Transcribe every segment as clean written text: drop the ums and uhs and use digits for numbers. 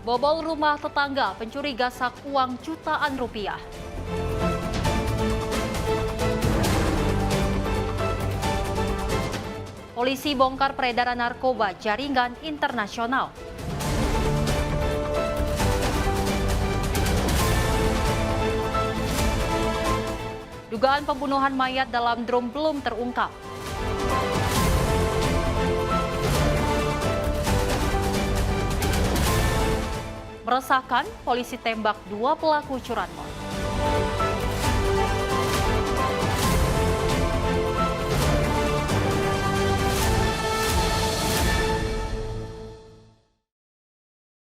Bobol rumah tetangga, pencuri gasak uang jutaan rupiah. Polisi bongkar peredaran narkoba jaringan internasional. Dugaan pembunuhan mayat dalam drum belum terungkap. Meresahkan, polisi tembak 2 pelaku curanmor.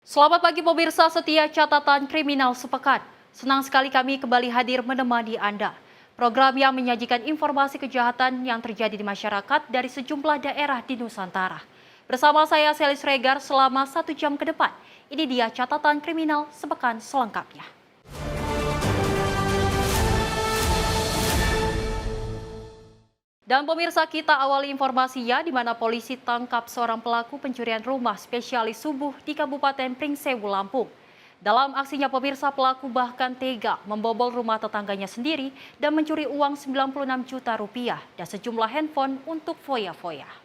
Selamat pagi pemirsa setia catatan kriminal sepekan. Senang sekali kami kembali hadir menemani Anda. Program yang menyajikan informasi kejahatan yang terjadi di masyarakat dari sejumlah daerah di Nusantara. Bersama saya Selis Regar selama 1 jam ke depan. Ini dia catatan kriminal sepekan selengkapnya. Dan pemirsa, kita awali informasinya di mana polisi tangkap seorang pelaku pencurian rumah spesialis subuh di Kabupaten Pringsewu, Lampung. Dalam aksinya pemirsa, pelaku bahkan tega membobol rumah tetangganya sendiri dan mencuri uang 96 juta rupiah dan sejumlah handphone untuk foya-foya.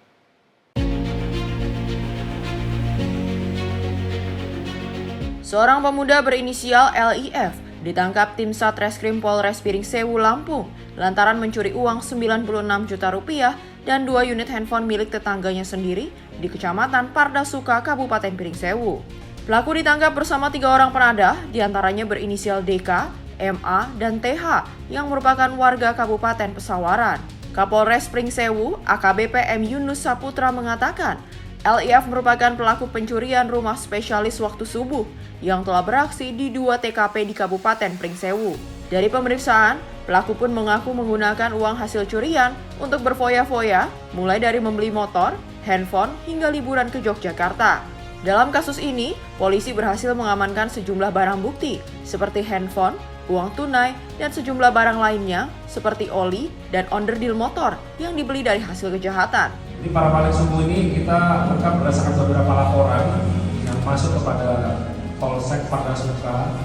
Seorang pemuda berinisial LIF ditangkap tim Satreskrim Polres Pringsewu, Lampung lantaran mencuri uang 96 juta rupiah dan 2 unit handphone milik tetangganya sendiri di Kecamatan Pardasuka, Kabupaten Pringsewu. Pelaku ditangkap bersama 3 orang penadah, diantaranya berinisial DK, MA, dan TH yang merupakan warga Kabupaten Pesawaran. Kapolres Pringsewu, AKBP M. Yunus Saputra mengatakan, LIF merupakan pelaku pencurian rumah spesialis waktu subuh yang telah beraksi di 2 TKP di Kabupaten Pringsewu. Dari pemeriksaan, pelaku pun mengaku menggunakan uang hasil curian untuk berfoya-foya, mulai dari membeli motor, handphone, hingga liburan ke Yogyakarta. Dalam kasus ini, polisi berhasil mengamankan sejumlah barang bukti seperti handphone, uang tunai, dan sejumlah barang lainnya seperti oli dan onderdil motor yang dibeli dari hasil kejahatan. Di para paling subuh ini kita rekam berdasarkan beberapa laporan yang masuk kepada Polsek Pardasuka.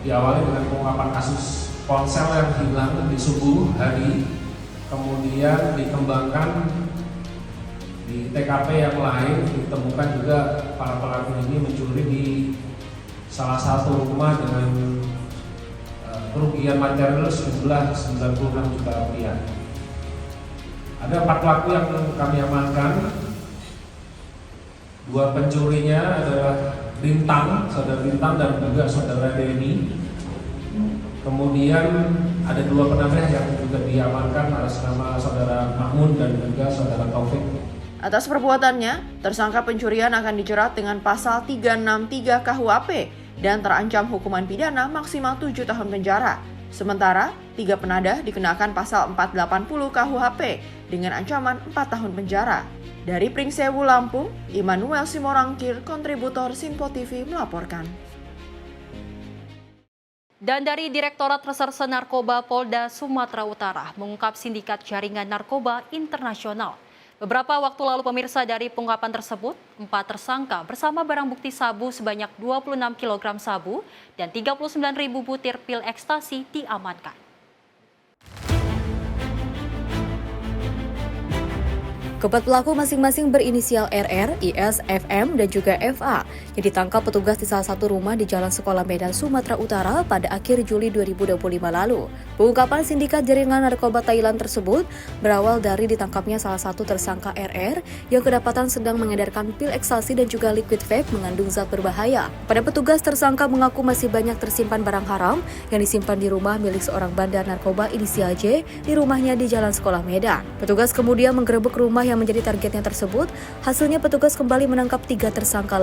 Diawali dengan pengungkapan kasus ponsel yang hilang di subuh hari, kemudian dikembangkan di TKP yang lain, ditemukan juga para pelaku ini mencuri di salah satu rumah dengan kerugian material sejumlah 96 juta rupiah. Ada 4 pelaku yang kami amankan. 2 pencurinya adalah Saudara Bintang dan juga Saudara Denny. Kemudian ada 2 penadah yang juga diamankan atas nama Saudara Mahmud dan juga Saudara Taufik. Atas perbuatannya, tersangka pencurian akan dijerat dengan pasal 363 KUHP dan terancam hukuman pidana maksimal 7 tahun penjara. Sementara, 3 penadah dikenakan pasal 480 KUHP dengan ancaman 4 tahun penjara. Dari Pringsewu, Lampung, Immanuel Simorangkir, kontributor Sinpo TV melaporkan. Dan dari Direktorat Reserse Narkoba Polda Sumatera Utara mengungkap sindikat jaringan narkoba internasional. Beberapa waktu lalu pemirsa, dari pengungkapan tersebut, 4 tersangka bersama barang bukti sabu sebanyak 26 kg sabu dan 39.000 butir pil ekstasi diamankan. Keempat pelaku masing-masing berinisial RR, IS, FM, dan juga FA yang ditangkap petugas di salah satu rumah di Jalan Sekolah Medan, Sumatera Utara pada akhir Juli 2025 lalu. Pengungkapan sindikat jaringan narkoba Thailand tersebut berawal dari ditangkapnya salah satu tersangka RR yang kedapatan sedang mengedarkan pil ekstasi dan juga liquid vape mengandung zat berbahaya. Pada petugas, tersangka mengaku masih banyak tersimpan barang haram yang disimpan di rumah milik seorang bandar narkoba inisial J di rumahnya di Jalan Sekolah Medan. Petugas kemudian menggerebek rumah yang menjadi targetnya tersebut. Hasilnya petugas kembali menangkap 3 tersangka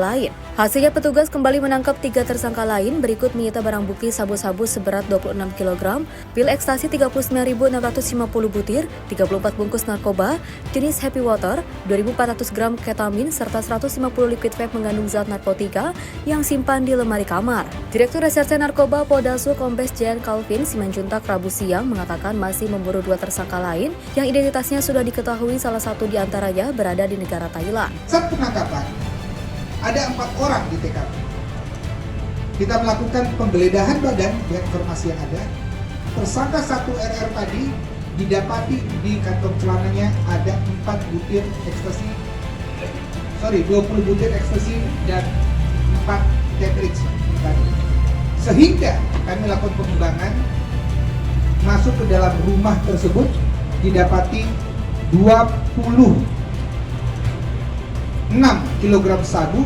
lain. Berikut menyita barang bukti sabu-sabu seberat 26 kg, pil ekstasi 39.650 butir, 34 bungkus narkoba jenis Happy Water, 2.400 gram ketamin, serta 150 liquid vape mengandung zat narkotika yang simpan di lemari kamar. Direktur Reserse Narkoba Polda Su Kombes Jan Calvin Simanjuntak Rabu siang mengatakan masih memburu 2 tersangka lain yang identitasnya sudah diketahui, salah satu di antaranya berada di negara Thailand. Saat penangkapan ada 4 orang di TKP. Kita melakukan penggeledahan badan dengan informasi yang ada. Tersangka 1 RR tadi didapati di kantong celananya ada 20 butir ekstasi dan 4 cartridge. Sehingga kami lakukan pengembangan, masuk ke dalam rumah tersebut didapati 26 kg sabu,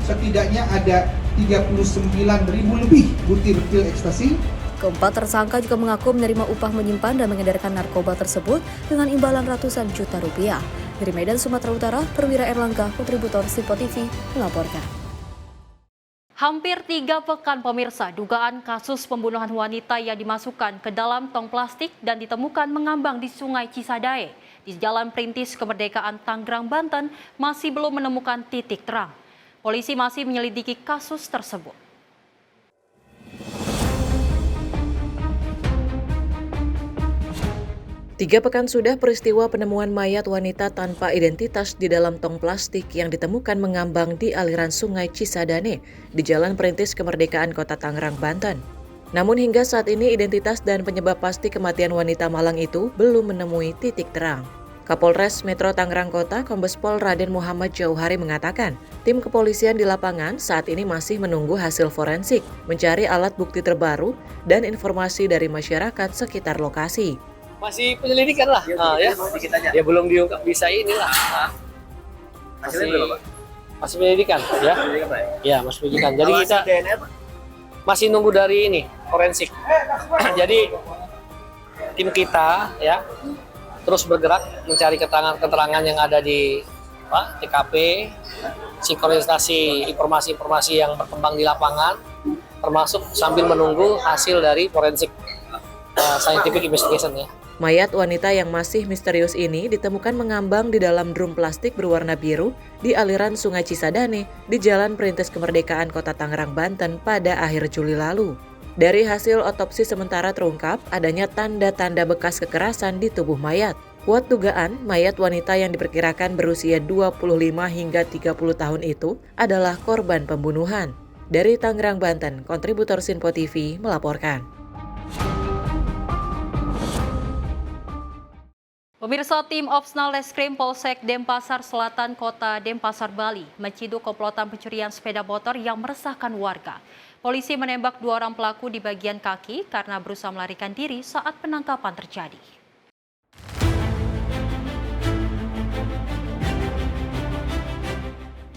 setidaknya ada 39.000 lebih butir pil ekstasi. Keempat tersangka juga mengaku menerima upah menyimpan dan mengedarkan narkoba tersebut dengan imbalan ratusan juta rupiah. Dari Medan, Sumatera Utara, Perwira Erlangga, kontributor Sipo TV, melaporkan. Hampir 3 pekan pemirsa, dugaan kasus pembunuhan wanita yang dimasukkan ke dalam tong plastik dan ditemukan mengambang di Sungai Cisadae di Jalan Perintis Kemerdekaan Tangerang, Banten masih belum menemukan titik terang. Polisi masih menyelidiki kasus tersebut. Tiga pekan sudah peristiwa penemuan mayat wanita tanpa identitas di dalam tong plastik yang ditemukan mengambang di aliran Sungai Cisadane di Jalan Perintis Kemerdekaan Kota Tangerang, Banten. Namun hingga saat ini identitas dan penyebab pasti kematian wanita malang itu belum menemui titik terang. Kapolres Metro Tangerang Kota, Kombes Pol Raden Muhammad Jauhari mengatakan, tim kepolisian di lapangan saat ini masih menunggu hasil forensik, mencari alat bukti terbaru dan informasi dari masyarakat sekitar lokasi. Masih penyelidikan lah, ya belum diungkap bisa inilah. Hasilnya belum, Pak? Masih penyelidikan, ya? Ya, masih penyelidikan. Jadi kita masih nunggu dari ini forensik. Jadi tim kita ya terus bergerak mencari keterangan yang ada di TKP, sinkronisasi informasi-informasi yang berkembang di lapangan, termasuk sambil menunggu hasil dari forensik scientific investigation ya. Mayat wanita yang masih misterius ini ditemukan mengambang di dalam drum plastik berwarna biru di aliran Sungai Cisadane di Jalan Perintis Kemerdekaan Kota Tangerang, Banten pada akhir Juli lalu. Dari hasil otopsi sementara terungkap adanya tanda-tanda bekas kekerasan di tubuh mayat. Kuat dugaan mayat wanita yang diperkirakan berusia 25 hingga 30 tahun itu adalah korban pembunuhan. Dari Tangerang, Banten, kontributor Sinpo TV melaporkan. Pemirsa, tim Opsnal Reskrim Polsek Denpasar Selatan Kota Denpasar, Bali menciduk komplotan pencurian sepeda motor yang meresahkan warga. Polisi menembak 2 orang pelaku di bagian kaki karena berusaha melarikan diri saat penangkapan terjadi.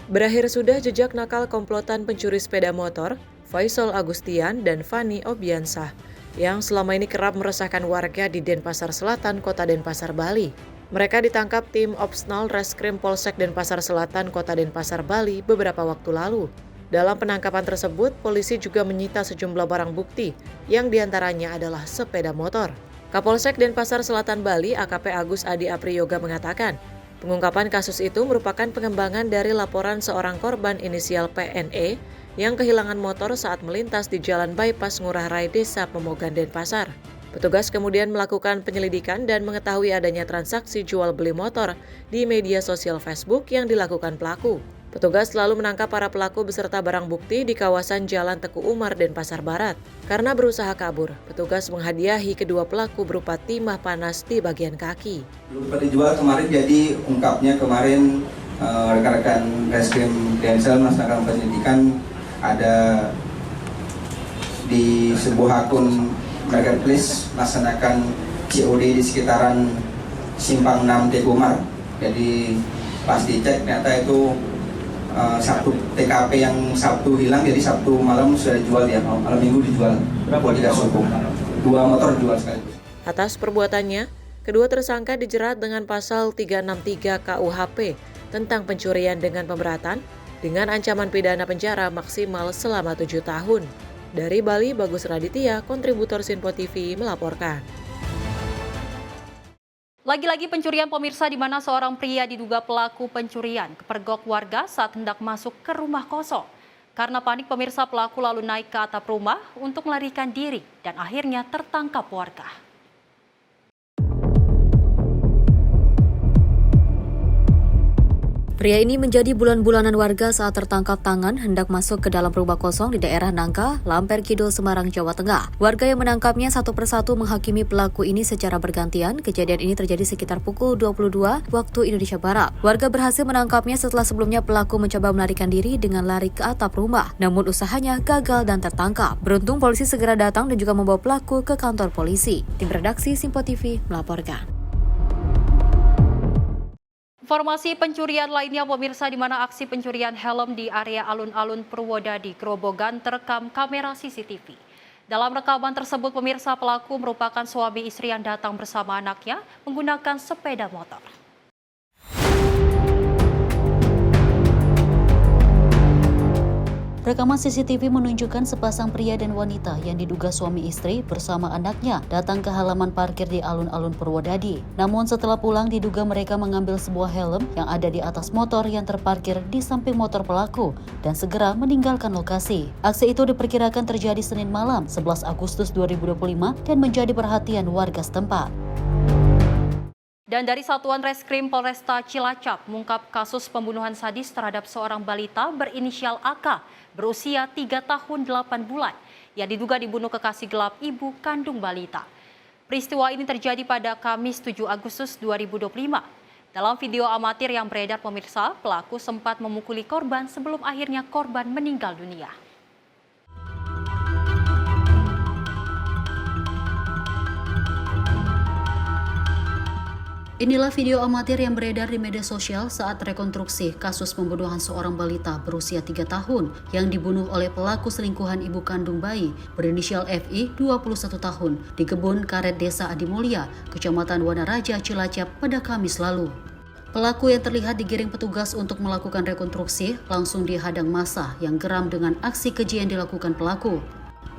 Berakhir sudah jejak nakal komplotan pencuri sepeda motor Faisal Agustian dan Fani Obiansah yang selama ini kerap meresahkan warga di Denpasar Selatan, Kota Denpasar, Bali. Mereka ditangkap tim Opsnal Reskrim Polsek Denpasar Selatan, Kota Denpasar, Bali beberapa waktu lalu. Dalam penangkapan tersebut, polisi juga menyita sejumlah barang bukti yang diantaranya adalah sepeda motor. Kapolsek Denpasar Selatan, Bali, AKP Agus Adi Apriyoga mengatakan, pengungkapan kasus itu merupakan pengembangan dari laporan seorang korban inisial PNE yang kehilangan motor saat melintas di Jalan Bypass Ngurah Rai, Desa Pemogan, Denpasar. Petugas kemudian melakukan penyelidikan dan mengetahui adanya transaksi jual beli motor di media sosial Facebook yang dilakukan pelaku. Petugas lalu menangkap para pelaku beserta barang bukti di kawasan Jalan Teku Umar, Denpasar Barat. Karena berusaha kabur, petugas menghadiahi kedua pelaku berupa timah panas di bagian kaki. Belum dijual kemarin, jadi ungkapnya kemarin rekan-rekan Reskrim Densel melaksanakan penyelidikan ada di sebuah akun marketplace melaksanakan COD di sekitaran Simpang 6 Teku Umar. Jadi pas dicek ternyata itu satu TKP yang Sabtu hilang, jadi Sabtu malam sudah dijual ya, malam Minggu dijual. Buat tidak suku. 2 motor dijual sekaligus. Atas perbuatannya, kedua tersangka dijerat dengan pasal 363 KUHP tentang pencurian dengan pemberatan dengan ancaman pidana penjara maksimal selama 7 tahun. Dari Bali, Bagus Raditya, kontributor Sinpo TV melaporkan. Lagi-lagi pencurian pemirsa di mana seorang pria diduga pelaku pencurian kepergok warga saat hendak masuk ke rumah kosong. Karena panik pemirsa, pelaku lalu naik ke atap rumah untuk melarikan diri dan akhirnya tertangkap warga. Pria ini menjadi bulan-bulanan warga saat tertangkap tangan hendak masuk ke dalam rumah kosong di daerah Nangka, Lamper Kidul, Semarang, Jawa Tengah. Warga yang menangkapnya satu persatu menghakimi pelaku ini secara bergantian. Kejadian ini terjadi sekitar pukul 22 waktu Indonesia Barat. Warga berhasil menangkapnya setelah sebelumnya pelaku mencoba melarikan diri dengan lari ke atap rumah. Namun usahanya gagal dan tertangkap. Beruntung polisi segera datang dan juga membawa pelaku ke kantor polisi. Tim redaksi Simpo TV melaporkan. Informasi pencurian lainnya pemirsa, di mana aksi pencurian helm di area alun-alun Purwodadi, Grobogan terekam kamera CCTV. Dalam rekaman tersebut pemirsa, pelaku merupakan suami istri yang datang bersama anaknya menggunakan sepeda motor. Rekaman CCTV menunjukkan sepasang pria dan wanita yang diduga suami istri bersama anaknya datang ke halaman parkir di alun-alun Purwodadi. Namun setelah pulang diduga mereka mengambil sebuah helm yang ada di atas motor yang terparkir di samping motor pelaku dan segera meninggalkan lokasi. Aksi itu diperkirakan terjadi Senin malam 11 Agustus 2025 dan menjadi perhatian warga setempat. Dan dari Satuan Reskrim Polresta Cilacap mengungkap kasus pembunuhan sadis terhadap seorang balita berinisial AK berusia 3 tahun 8 bulan yang diduga dibunuh kekasih gelap ibu kandung balita. Peristiwa ini terjadi pada Kamis 7 Agustus 2025. Dalam video amatir yang beredar pemirsa, pelaku sempat memukuli korban sebelum akhirnya korban meninggal dunia. Inilah video amatir yang beredar di media sosial saat rekonstruksi kasus pembunuhan seorang balita berusia 3 tahun yang dibunuh oleh pelaku selingkuhan ibu kandung bayi berinisial FI 21 tahun di kebun karet desa Adimulya, Kecamatan Wanaraja, Cilacap pada Kamis lalu. Pelaku yang terlihat digiring petugas untuk melakukan rekonstruksi langsung dihadang massa yang geram dengan aksi keji yang dilakukan pelaku.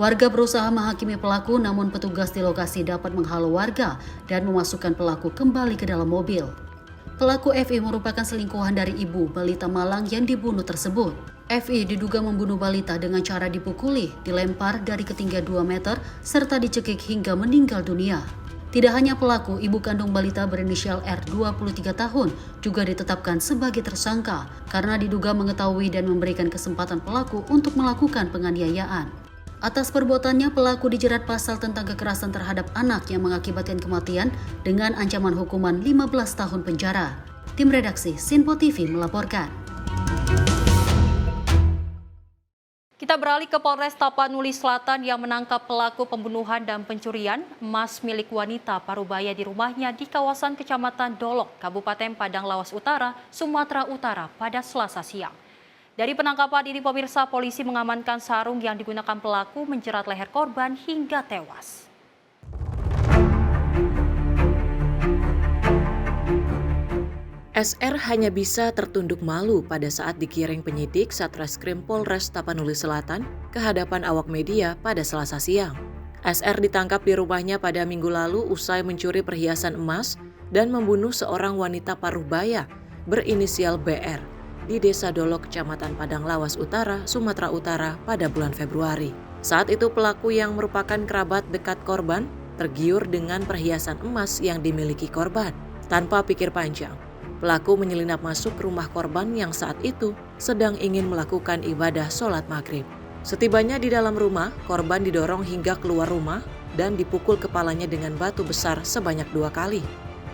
Warga berusaha menghakimi pelaku, namun petugas di lokasi dapat menghalau warga dan memasukkan pelaku kembali ke dalam mobil. Pelaku FI merupakan selingkuhan dari ibu balita Malang yang dibunuh tersebut. FI diduga membunuh balita dengan cara dipukuli, dilempar dari ketinggian 2 meter, serta dicekik hingga meninggal dunia. Tidak hanya pelaku, ibu kandung balita berinisial R 23 tahun juga ditetapkan sebagai tersangka karena diduga mengetahui dan memberikan kesempatan pelaku untuk melakukan penganiayaan. Atas perbuatannya, pelaku dijerat pasal tentang kekerasan terhadap anak yang mengakibatkan kematian dengan ancaman hukuman 15 tahun penjara. Tim redaksi Simpo TV melaporkan. Kita beralih ke Polres Tapanuli Selatan yang menangkap pelaku pembunuhan dan pencurian emas milik wanita Parubaya di rumahnya di kawasan Kecamatan Dolok, Kabupaten Padang Lawas Utara, Sumatera Utara pada Selasa siang. Dari penangkapan ini pemirsa, polisi mengamankan sarung yang digunakan pelaku menjerat leher korban hingga tewas. SR hanya bisa tertunduk malu pada saat digiring penyidik Satreskrim Polres Tapanuli Selatan ke hadapan awak media pada Selasa siang. SR ditangkap di rumahnya pada Minggu lalu usai mencuri perhiasan emas dan membunuh seorang wanita Parubaya berinisial BR di Desa Dolok, Kecamatan Padang Lawas Utara, Sumatera Utara pada bulan Februari. Saat itu pelaku yang merupakan kerabat dekat korban tergiur dengan perhiasan emas yang dimiliki korban. Tanpa pikir panjang, pelaku menyelinap masuk ke rumah korban yang saat itu sedang ingin melakukan ibadah sholat maghrib. Setibanya di dalam rumah, korban didorong hingga keluar rumah dan dipukul kepalanya dengan batu besar sebanyak 2 kali.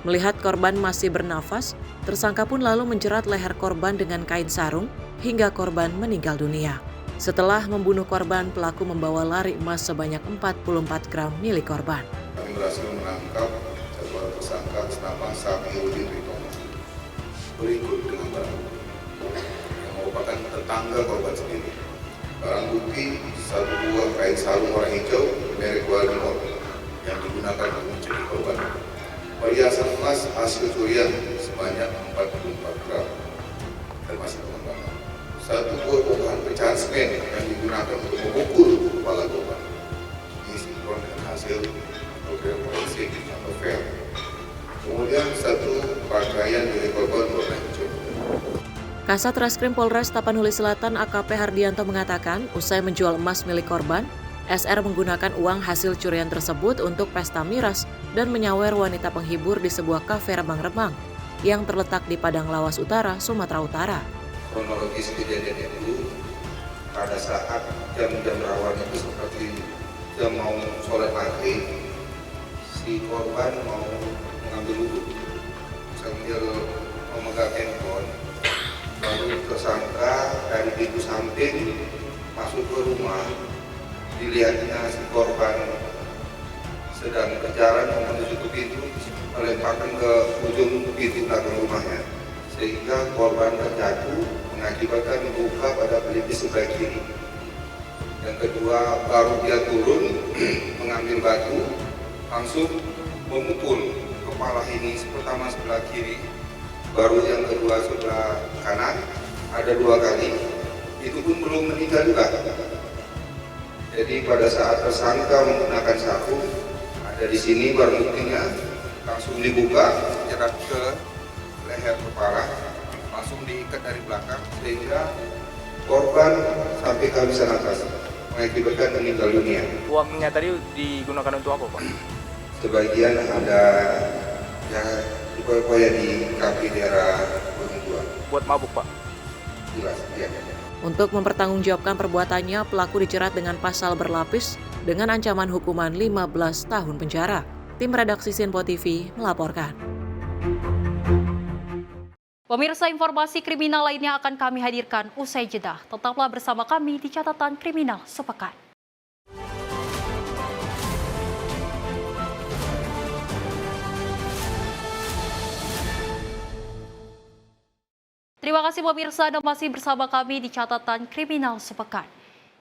Melihat korban masih bernafas, tersangka pun lalu menjerat leher korban dengan kain sarung hingga korban meninggal dunia. Setelah membunuh korban, pelaku membawa lari emas sebanyak 44 gram milik korban. Kami berhasil menangkap seorang tersangka bernama Safiuddin Ritomo. Berikut dengan barang bukti yang merupakan tetangga korban sendiri. Barang bukti 1 buah kain sarung warna hijau merek Waldimor yang digunakan untuk mencuri korban. Perhiasan emas hasil curian sebanyak 44 gram termasuk pengembangan. 1 buah bongkahan pecahan semen yang digunakan untuk memukul kepala korban. Ini sinkron dengan hasil program forensik atau FER. Kemudian 1 pakaian milik korban warna hijau. Kasat Reskrim Polres Tapanuli Selatan AKP Hardianto mengatakan, usai menjual emas milik korban, SR menggunakan uang hasil curian tersebut untuk pesta miras dan menyawer wanita penghibur di sebuah kafe remang-remang. yang terletak di Padang Lawas Utara, Sumatera Utara. Kronologis kejadian itu pada saat jam-jam rawan itu seperti jam mau sholat maghrib, si korban mau mengambil wudhu sambil memegang handphone, lalu tersangka dari pintu samping masuk ke rumah, dilihatnya si korban sedang berjalan menuju ke pintu, melemparkan ke ujung pintu belakang rumahnya, sehingga korban terjatuh mengakibatkan luka pada pelipis sebelah kiri. Yang kedua, baru dia turun mengambil batu, langsung memukul kepala ini pertama sebelah kiri, baru yang kedua sebelah kanan, ada 2 kali, itu pun belum meninggal juga. Jadi pada saat tersangka menggunakan sapu, ada di sini barang buktinya, langsung dibuka, jerat ke leher kepala, langsung diikat dari belakang sehingga korban sampai kehabisan nafas, mengakibatkan meninggal dunia. Uangnya tadi digunakan untuk apa, Pak? Sebagian ada yang dipoya-poya di kafe daerah Gunung Tua. Buat mabuk, Pak? Jelas, iya. Untuk mempertanggungjawabkan perbuatannya, pelaku dijerat dengan pasal berlapis dengan ancaman hukuman 15 tahun penjara. Tim redaksi Sinpo TV melaporkan. Pemirsa, informasi kriminal lainnya akan kami hadirkan usai jeda. Tetaplah bersama kami di Catatan Kriminal Sepekan. Terima kasih pemirsa, Anda masih bersama kami di Catatan Kriminal Sepekan.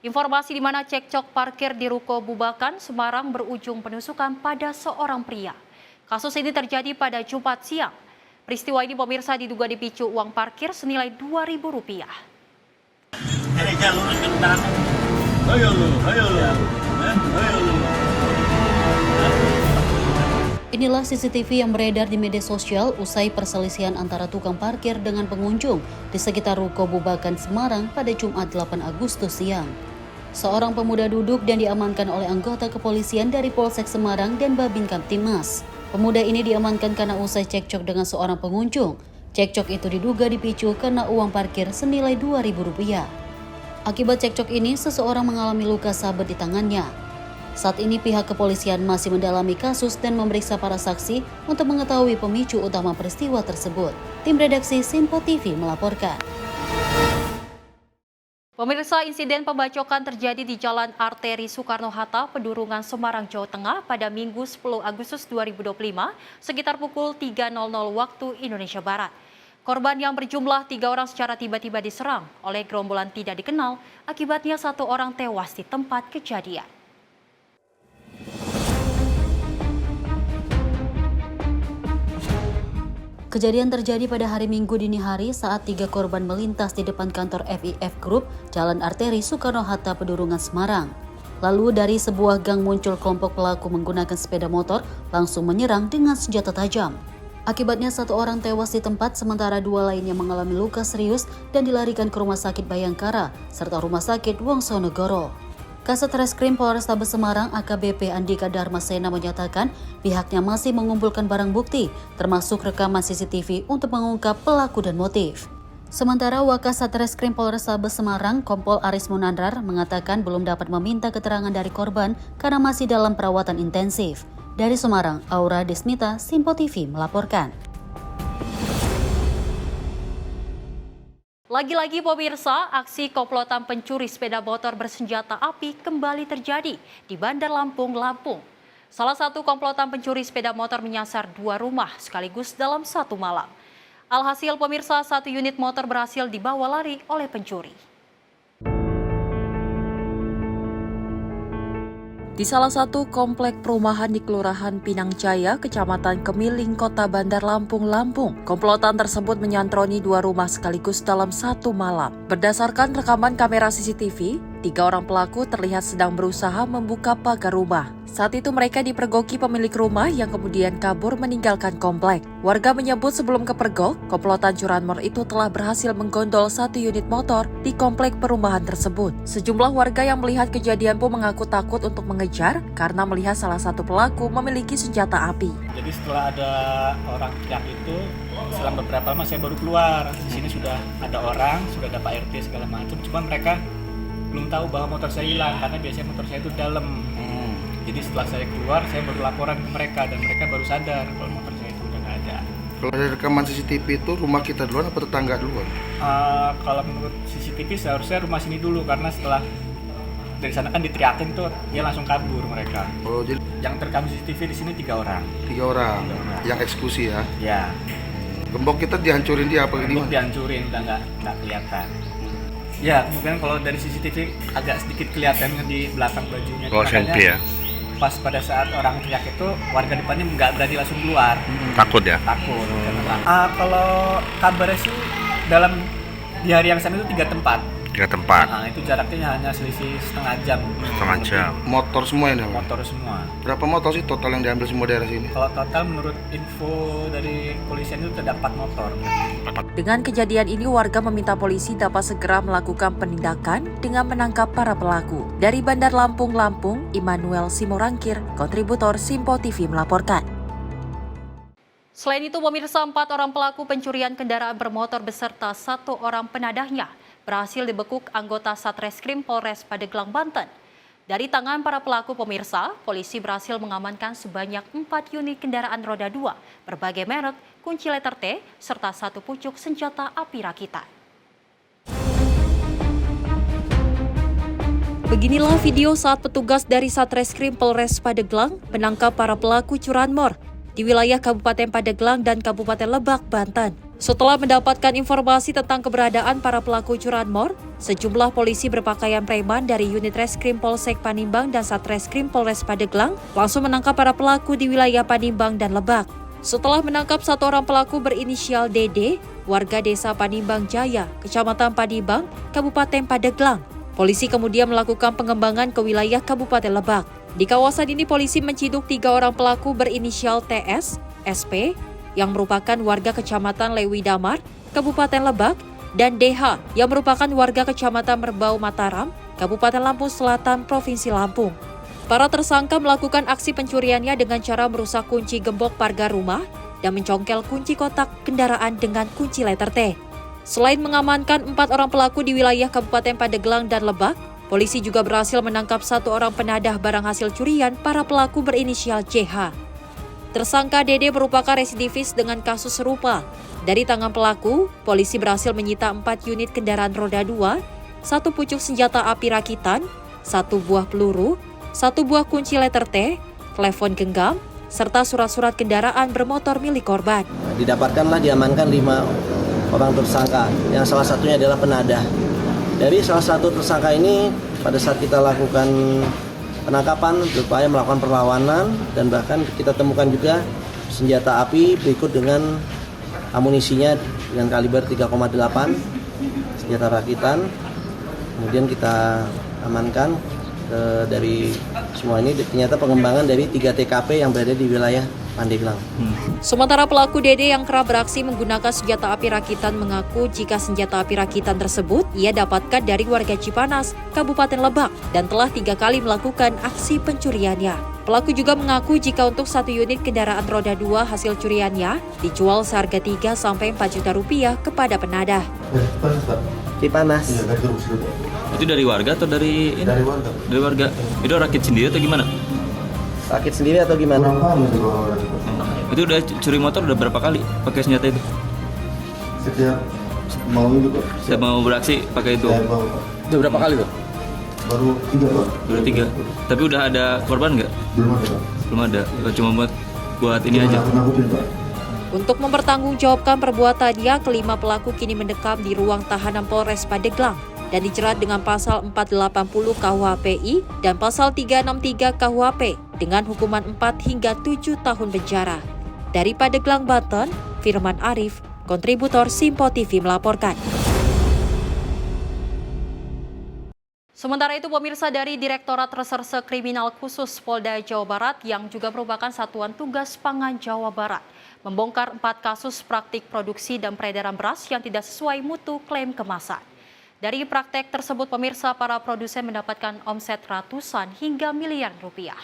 Informasi di mana cekcok parkir di Ruko Bubakan, Semarang berujung penusukan pada seorang pria. Kasus ini terjadi pada Jumat siang. Peristiwa ini pemirsa diduga dipicu uang parkir senilai Rp2.000. Inilah CCTV yang beredar di media sosial usai perselisihan antara tukang parkir dengan pengunjung di sekitar Ruko Bubakan, Semarang pada Jumat 8 Agustus siang. Seorang pemuda duduk dan diamankan oleh anggota kepolisian dari Polsek Semarang dan Babin Kamtimas. Pemuda ini diamankan karena usai cekcok dengan seorang pengunjung. Cekcok itu diduga dipicu karena uang parkir senilai Rp2.000. Akibat cekcok ini, seseorang mengalami luka sabat di tangannya. Saat ini pihak kepolisian masih mendalami kasus dan memeriksa para saksi untuk mengetahui pemicu utama peristiwa tersebut. Tim redaksi Sinpo TV melaporkan. Pemirsa, insiden pembacokan terjadi di Jalan Arteri Soekarno-Hatta, Pedurungan, Semarang, Jawa Tengah pada Minggu 10 Agustus 2025 sekitar pukul 3.00 waktu Indonesia Barat. Korban yang berjumlah 3 orang secara tiba-tiba diserang oleh gerombolan tidak dikenal, akibatnya 1 orang tewas di tempat kejadian. Kejadian terjadi pada hari Minggu dini hari saat 3 korban melintas di depan kantor FIF Group, Jalan Arteri Soekarno-Hatta, Pedurungan, Semarang. Lalu dari sebuah gang muncul kelompok pelaku menggunakan sepeda motor langsung menyerang dengan senjata tajam. Akibatnya 1 orang tewas di tempat, sementara 2 lainnya mengalami luka serius dan dilarikan ke Rumah Sakit Bayangkara serta Rumah Sakit Wongsonegoro. Kasat Reskrim Polrestabes Semarang AKBP Andika Dharmasena menyatakan pihaknya masih mengumpulkan barang bukti termasuk rekaman CCTV untuk mengungkap pelaku dan motif. Sementara Wakasat Reskrim Polrestabes Semarang Kompol Aris Munandar mengatakan belum dapat meminta keterangan dari korban karena masih dalam perawatan intensif. Dari Semarang, Aura Desmita, Sinpo TV melaporkan. Lagi-lagi pemirsa, aksi komplotan pencuri sepeda motor bersenjata api kembali terjadi di Bandar Lampung, Lampung. Salah satu komplotan pencuri sepeda motor menyasar 2 rumah sekaligus dalam 1 malam. Alhasil pemirsa, 1 unit motor berhasil dibawa lari oleh pencuri. Di salah satu komplek perumahan di Kelurahan Pinang Jaya, Kecamatan Kemiling, Kota Bandar Lampung, Lampung. Komplotan tersebut menyantroni 2 rumah sekaligus dalam 1 malam. Berdasarkan rekaman kamera CCTV, 3 orang pelaku terlihat sedang berusaha membuka pagar rumah. Saat itu mereka dipergoki pemilik rumah yang kemudian kabur meninggalkan komplek. Warga menyebut sebelum kepergok, komplotan curanmor itu telah berhasil menggondol 1 unit motor di komplek perumahan tersebut. Sejumlah warga yang melihat kejadian pun mengaku takut untuk mengejar karena melihat salah satu pelaku memiliki senjata api. Jadi setelah ada orang teriak itu, selang beberapa lama saya baru keluar. Di sini sudah ada orang, sudah ada Pak RT segala macam. Cuma mereka belum tahu bahwa motor saya hilang karena biasanya motor saya itu dalam. Jadi setelah saya keluar, saya baru laporan ke mereka dan mereka baru sadar kalau motor saya itu udah nggak ada. Kalau dari rekaman CCTV itu rumah kita duluan apa tetangga duluan? Kalau menurut CCTV seharusnya rumah sini dulu karena setelah dari sana kan diteriakin tuh dia langsung kabur mereka. Oh, jadi Yang terekam CCTV di sini 3 orang. 3 orang yang eksekusi ya? Ya. Gembok kita dihancurin dia apa Gembok gimana? dihancurin, udah nggak kelihatan. Ya, mungkin kalau dari CCTV agak sedikit kelihatan di belakang bajunya. Oh, senpi ya? Pas pada saat orang teriak itu, warga depannya nggak berani langsung keluar. Takut ya? Takut. Kalau kabarnya sih di hari yang sama itu 3 tempat. 3 tempat. Itu jaraknya hanya selisih setengah jam. Setengah jam. Motor semua ini? Motor semua. Berapa motor sih total yang diambil semua daerah sini? Kalau total menurut info dari polisian itu ada 4 motor. Dengan kejadian ini, warga meminta polisi dapat segera melakukan penindakan dengan menangkap para pelaku. Dari Bandar Lampung, Immanuel Simorangkir, kontributor Simpo TV melaporkan. Selain itu, pemirsa, 4 orang pelaku pencurian kendaraan bermotor beserta 1 orang penadahnya berhasil dibekuk anggota Satreskrim Polres Pandeglang, Banten. Dari tangan para pelaku, pemirsa, polisi berhasil mengamankan sebanyak 4 unit kendaraan roda 2, berbagai merek, kunci letter T, serta 1 pucuk senjata api rakitan. Beginilah video saat petugas dari Satreskrim Polres Pandeglang menangkap para pelaku curanmor di wilayah Kabupaten Pandeglang dan Kabupaten Lebak, Banten. Setelah mendapatkan informasi tentang keberadaan para pelaku curanmor, sejumlah polisi berpakaian preman dari unit Reskrim Polsek Panimbang dan Satreskrim Polres Pandeglang langsung menangkap para pelaku di wilayah Panimbang dan Lebak. Setelah menangkap 1 orang pelaku berinisial DD, warga desa Panimbang Jaya, Kecamatan Panimbang, Kabupaten Pandeglang, polisi kemudian melakukan pengembangan ke wilayah Kabupaten Lebak. Di kawasan ini polisi menciduk 3 orang pelaku berinisial TS, SP, yang merupakan warga Kecamatan Lewi Damar, Kabupaten Lebak, dan DH yang merupakan warga Kecamatan Merbau Mataram, Kabupaten Lampung Selatan, Provinsi Lampung. Para tersangka melakukan aksi pencuriannya dengan cara merusak kunci gembok pagar rumah dan mencongkel kunci kotak kendaraan dengan kunci letter T. Selain mengamankan 4 orang pelaku di wilayah Kabupaten Pandeglang dan Lebak, polisi juga berhasil menangkap 1 orang penadah barang hasil curian para pelaku berinisial CH. Tersangka Dede merupakan residivis dengan kasus serupa. Dari tangan pelaku, polisi berhasil menyita 4 unit kendaraan roda 2, 1 pucuk senjata api rakitan, 1 buah peluru, 1 buah kunci letter T, telepon genggam, serta surat-surat kendaraan bermotor milik korban. Diamankan 5 orang tersangka, yang salah satunya adalah penadah. Dari salah satu tersangka ini, pada saat kita lakukan penangkapan, berupaya melakukan perlawanan, dan bahkan kita temukan juga senjata api berikut dengan amunisinya dengan kaliber 3,8, senjata rakitan. Kemudian kita amankan dari semua ini, ternyata pengembangan dari 3 TKP yang berada di wilayah Pandeglang. Sementara pelaku Dede yang kerap beraksi menggunakan senjata api rakitan mengaku jika senjata api rakitan tersebut ia dapatkan dari warga Cipanas, Kabupaten Lebak, dan telah 3 kali melakukan aksi pencuriannya. Pelaku juga mengaku jika untuk 1 unit kendaraan roda 2 hasil curiannya dijual seharga 3 sampai 4 juta rupiah kepada penadah. Cipanas. Itu dari warga atau dari ini? Dari warga. Dari warga. Itu rakit sendiri atau gimana? Rakit sendiri atau gimana? Itu udah curi motor udah berapa kali pakai senjata itu? Setiap mau itu Pak. Setiap mau beraksi pakai itu. Udah berapa kali Pak? Baru 3 Pak. Baru 3. Tapi udah ada korban nggak? Belum ada Pak. Belum ada. Cuma buat ini aja. Untuk mempertanggungjawabkan perbuatannya, kelima pelaku kini mendekam di ruang tahanan Polres Pandeglang dan dijerat dengan pasal 480 KUHPI dan pasal 363 KUHP dengan hukuman 4 hingga 7 tahun penjara. Dari Pandeglang, Banten, Firman Arif, kontributor Simpo TV melaporkan. Sementara itu, pemirsa, dari Direktorat Reserse Kriminal Khusus Polda Jawa Barat yang juga merupakan Satuan Tugas Pangan Jawa Barat membongkar 4 kasus praktik produksi dan peredaran beras yang tidak sesuai mutu klaim kemasan. Dari praktek tersebut, pemirsa, para produsen mendapatkan omset ratusan hingga miliaran rupiah.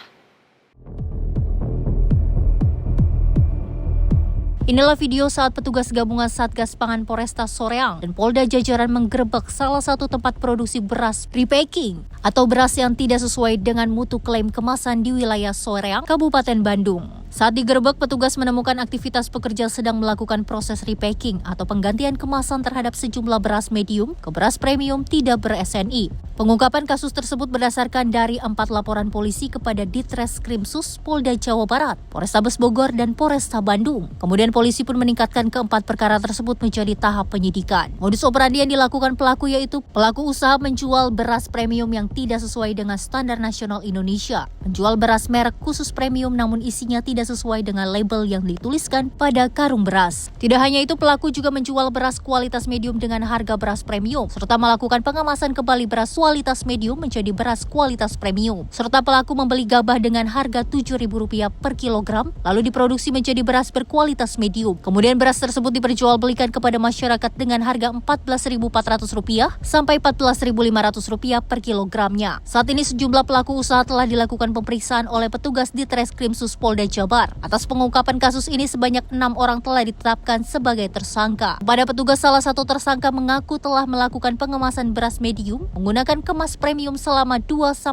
Inilah video saat petugas gabungan Satgas Pangan Polresta Soreang dan Polda jajaran menggerebek salah satu tempat produksi beras repacking atau beras yang tidak sesuai dengan mutu klaim kemasan di wilayah Soreang, Kabupaten Bandung. Saat digerebek, petugas menemukan aktivitas pekerja sedang melakukan proses repacking atau penggantian kemasan terhadap sejumlah beras medium ke beras premium tidak ber-SNI. Pengungkapan kasus tersebut berdasarkan dari 4 laporan polisi kepada Ditreskrimsus Polda Jawa Barat, Polrestabes Bogor, dan Polresta Bandung. Kemudian polisi pun meningkatkan keempat perkara tersebut menjadi tahap penyidikan. Modus operandi yang dilakukan pelaku yaitu pelaku usaha menjual beras premium yang tidak sesuai dengan standar nasional Indonesia, menjual beras merek khusus premium namun isinya tidak sesuai dengan label yang dituliskan pada karung beras. Tidak hanya itu, pelaku juga menjual beras kualitas medium dengan harga beras premium, serta melakukan pengemasan kembali beras kualitas medium menjadi beras kualitas premium. Serta pelaku membeli gabah dengan harga Rp7.000 per kilogram, lalu diproduksi menjadi beras berkualitas medium. Kemudian beras tersebut diperjualbelikan kepada masyarakat dengan harga Rp14.400 sampai Rp14.500 per kilogramnya. Saat ini sejumlah pelaku usaha telah dilakukan pemeriksaan oleh petugas Ditreskrimsus Polda Jabar. Atas pengungkapan kasus ini sebanyak 6 orang telah ditetapkan sebagai tersangka. Pada petugas, salah satu tersangka mengaku telah melakukan pengemasan beras medium menggunakan kemas premium selama 2-5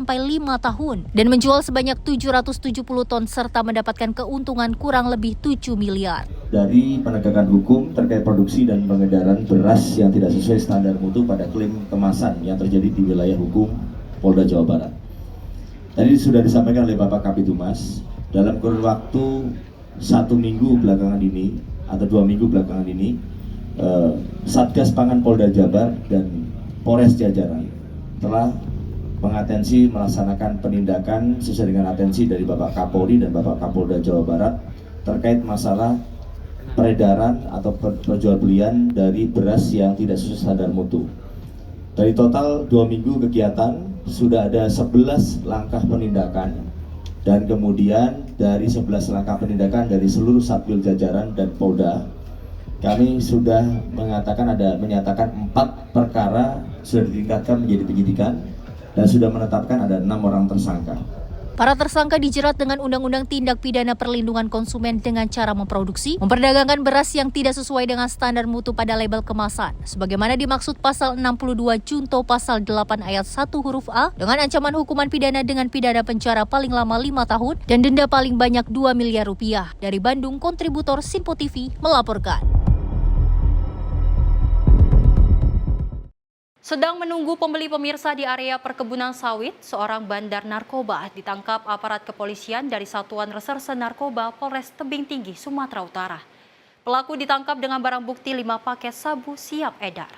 tahun dan menjual sebanyak 770 ton serta mendapatkan keuntungan kurang lebih 7 miliar. Dari penegakan hukum terkait produksi dan pengedaran beras yang tidak sesuai standar mutu pada klaim kemasan yang terjadi di wilayah hukum Polda Jawa Barat. Tadi sudah disampaikan oleh Bapak Kabitumas, dalam kurun waktu 1 minggu belakangan ini atau 2 minggu belakangan ini, Satgas Pangan Polda Jabar dan Polres jajaran telah mengatensi melaksanakan penindakan sesuai dengan atensi dari Bapak Kapolri dan Bapak Kapolda Jawa Barat terkait masalah peredaran atau perjualbelian dari beras yang tidak sesuai standar mutu. Dari total 2 minggu kegiatan sudah ada 11 langkah penindakan. Dan kemudian dari 11 langkah penindakan dari seluruh Satwil jajaran dan Polda, kami sudah menyatakan 4 perkara sudah ditingkatkan menjadi penyidikan dan sudah menetapkan ada 6 orang tersangka. Para tersangka dijerat dengan Undang-Undang Tindak Pidana Perlindungan Konsumen dengan cara memproduksi, memperdagangkan beras yang tidak sesuai dengan standar mutu pada label kemasan, sebagaimana dimaksud Pasal 62 Junto Pasal 8 Ayat 1 huruf A dengan ancaman hukuman pidana dengan pidana penjara paling lama 5 tahun dan denda paling banyak Rp2 miliar. Dari Bandung, kontributor Simpo TV melaporkan. Sedang menunggu pembeli pemirsa di area perkebunan sawit, seorang bandar narkoba ditangkap aparat kepolisian dari Satuan Reserse Narkoba Polres Tebing Tinggi, Sumatera Utara. Pelaku ditangkap dengan barang bukti 5 paket sabu siap edar.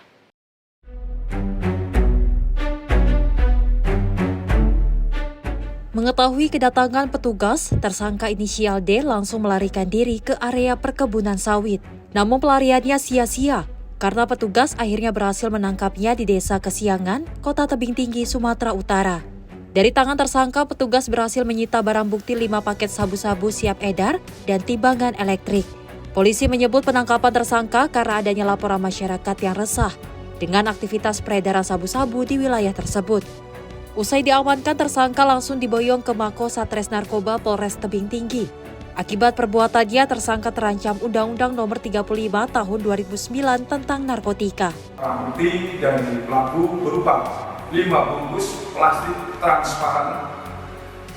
Mengetahui kedatangan petugas, tersangka inisial D langsung melarikan diri ke area perkebunan sawit. Namun pelariannya sia-sia, karena petugas akhirnya berhasil menangkapnya di Desa Kesiangan, Kota Tebing Tinggi, Sumatera Utara. Dari tangan tersangka, petugas berhasil menyita barang bukti 5 paket sabu-sabu siap edar dan timbangan elektrik. Polisi menyebut penangkapan tersangka karena adanya laporan masyarakat yang resah dengan aktivitas peredaran sabu-sabu di wilayah tersebut. Usai diamankan, tersangka langsung diboyong ke Mako Satres Narkoba Polres Tebing Tinggi. Akibat perbuatannya, tersangka terancam Undang-Undang Nomor 35 Tahun 2009 tentang narkotika. Barang bukti dari pelaku berupa 5 bungkus plastik transparan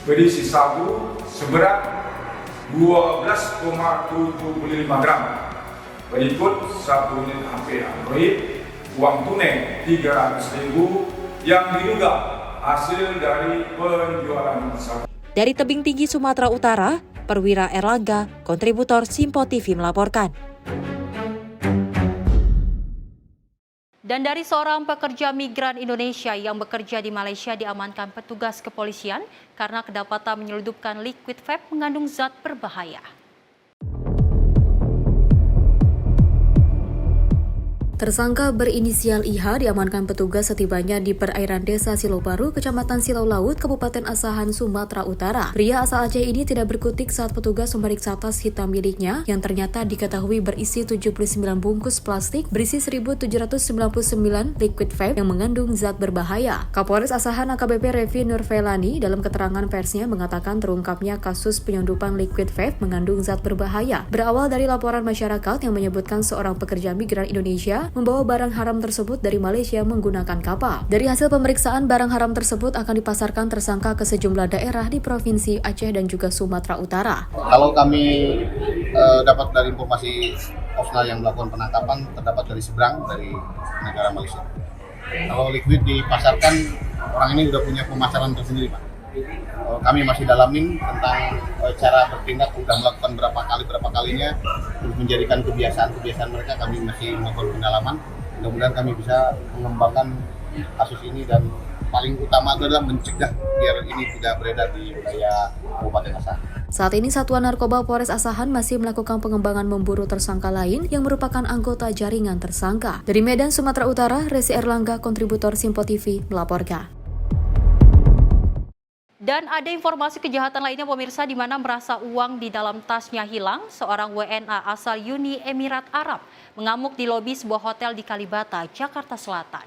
berisi sabu seberat 12,75 gram. Berikut 1 unit HP Android, uang tunai 300.000 yang diduga hasil dari penjualan sabu. Dari Tebing Tinggi, Sumatera Utara, Perwira Erlangga, kontributor Simpo TV melaporkan. Dan dari seorang pekerja migran Indonesia yang bekerja di Malaysia diamankan petugas kepolisian karena kedapatan menyelundupkan liquid vape mengandung zat berbahaya. Tersangka berinisial IH diamankan petugas setibanya di perairan Desa Silau Baru, Kecamatan Silau Laut, Kabupaten Asahan, Sumatera Utara. Pria asal Aceh ini tidak berkutik saat petugas memeriksa tas hitam miliknya yang ternyata diketahui berisi 79 bungkus plastik berisi 1.799 liquid vape yang mengandung zat berbahaya. Kapolres Asahan AKBP Revi Nurvelani dalam keterangan persnya mengatakan terungkapnya kasus penyelundupan liquid vape mengandung zat berbahaya berawal dari laporan masyarakat yang menyebutkan seorang pekerja migran Indonesia membawa barang haram tersebut dari Malaysia menggunakan kapal. Dari hasil pemeriksaan, barang haram tersebut akan dipasarkan tersangka ke sejumlah daerah di Provinsi Aceh dan juga Sumatera Utara. Kalau kami dapat dari informasi Osna yang melakukan penangkapan terdapat dari seberang dari negara Malaysia. Kalau liquid dipasarkan, orang ini sudah punya pemasaran tersendiri, Pak. Kami masih dalamin tentang cara bertindak, sudah melakukan berapa kalinya untuk menjadikan kebiasaan mereka. Kami masih melakukan pendalaman. Mudah-mudahan kami bisa mengembangkan kasus ini dan paling utama adalah mencegah biar ini tidak beredar di wilayah Kabupaten Asahan. Saat ini Satuan Narkoba Polres Asahan masih melakukan pengembangan memburu tersangka lain yang merupakan anggota jaringan tersangka. Dari Medan, Sumatera Utara, Resi Erlangga, kontributor Simpo TV, melaporkan. Dan ada informasi kejahatan lainnya pemirsa, di mana merasa uang di dalam tasnya hilang, seorang WNA asal Uni Emirat Arab mengamuk di lobi sebuah hotel di Kalibata, Jakarta Selatan.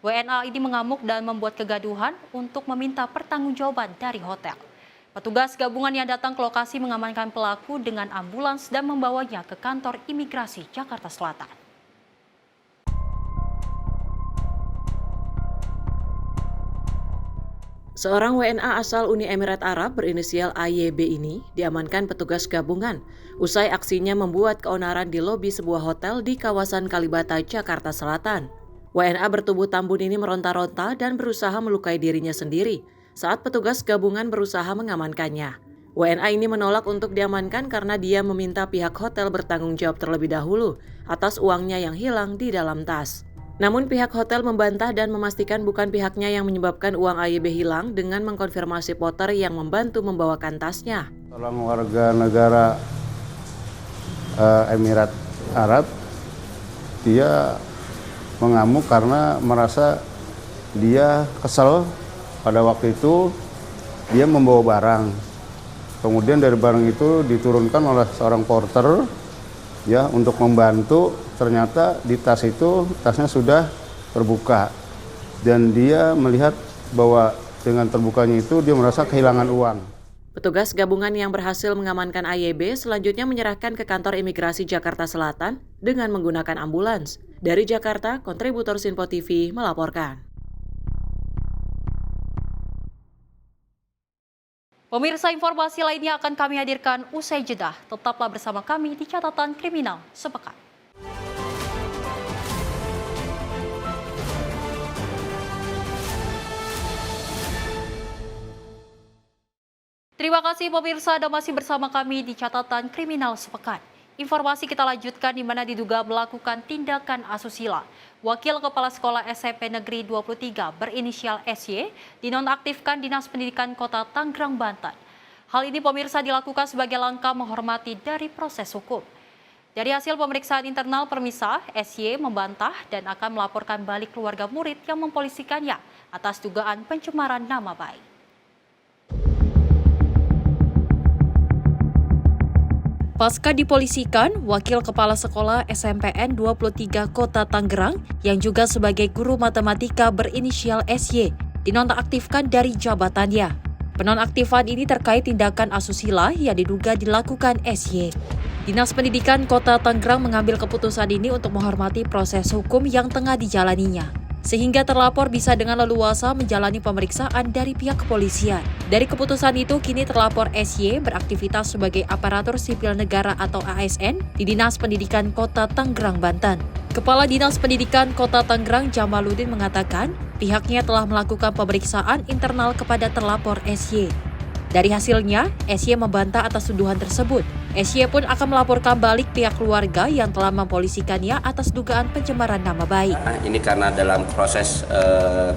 WNA ini mengamuk dan membuat kegaduhan untuk meminta pertanggungjawaban dari hotel. Petugas gabungan yang datang ke lokasi mengamankan pelaku dengan ambulans dan membawanya ke kantor imigrasi Jakarta Selatan. Seorang WNA asal Uni Emirat Arab berinisial AYB ini diamankan petugas gabungan usai aksinya membuat keonaran di lobi sebuah hotel di kawasan Kalibata, Jakarta Selatan. WNA bertubuh tambun ini meronta-ronta dan berusaha melukai dirinya sendiri saat petugas gabungan berusaha mengamankannya. WNA ini menolak untuk diamankan karena dia meminta pihak hotel bertanggung jawab terlebih dahulu atas uangnya yang hilang di dalam tas. Namun pihak hotel membantah dan memastikan bukan pihaknya yang menyebabkan uang AYB hilang dengan mengkonfirmasi porter yang membantu membawakan tasnya. Seorang warga negara Emirat Arab, dia mengamuk karena merasa dia kesel pada waktu itu dia membawa barang. Kemudian dari barang itu diturunkan oleh seorang porter ya untuk membantu. Ternyata di tas itu, tasnya sudah terbuka dan dia melihat bahwa dengan terbukanya itu dia merasa kehilangan uang. Petugas gabungan yang berhasil mengamankan AYB selanjutnya menyerahkan ke kantor imigrasi Jakarta Selatan dengan menggunakan ambulans. Dari Jakarta, kontributor Simpo TV melaporkan. Pemirsa, informasi lainnya akan kami hadirkan usai jeda. Tetaplah bersama kami di Catatan Kriminal Sepekan. Terima kasih pemirsa, Anda masih bersama kami di Catatan Kriminal Sepekan. Informasi kita lanjutkan di mana diduga melakukan tindakan asusila. Wakil Kepala Sekolah SMP Negeri 23 berinisial SY dinonaktifkan Dinas Pendidikan Kota Tangerang, Banten. Hal ini pemirsa dilakukan sebagai langkah menghormati dari proses hukum. Dari hasil pemeriksaan internal permisah, SY membantah dan akan melaporkan balik keluarga murid yang mempolisikannya atas dugaan pencemaran nama baik. Pasca dipolisikan, Wakil Kepala Sekolah SMPN 23 Kota Tangerang yang juga sebagai guru matematika berinisial SY dinonaktifkan dari jabatannya. Penonaktifan ini terkait tindakan asusila yang diduga dilakukan SY. Dinas Pendidikan Kota Tangerang mengambil keputusan ini untuk menghormati proses hukum yang tengah dijalaninya, sehingga terlapor bisa dengan leluasa menjalani pemeriksaan dari pihak kepolisian. Dari keputusan itu, kini terlapor SY beraktivitas sebagai aparatur sipil negara atau ASN di Dinas Pendidikan Kota Tangerang, Banten. Kepala Dinas Pendidikan Kota Tangerang Jamaluddin mengatakan pihaknya telah melakukan pemeriksaan internal kepada terlapor SY. Dari hasilnya, SY membantah atas tuduhan tersebut. SY pun akan melaporkan balik pihak keluarga yang telah mempolisikannya atas dugaan pencemaran nama baik. Ini karena dalam proses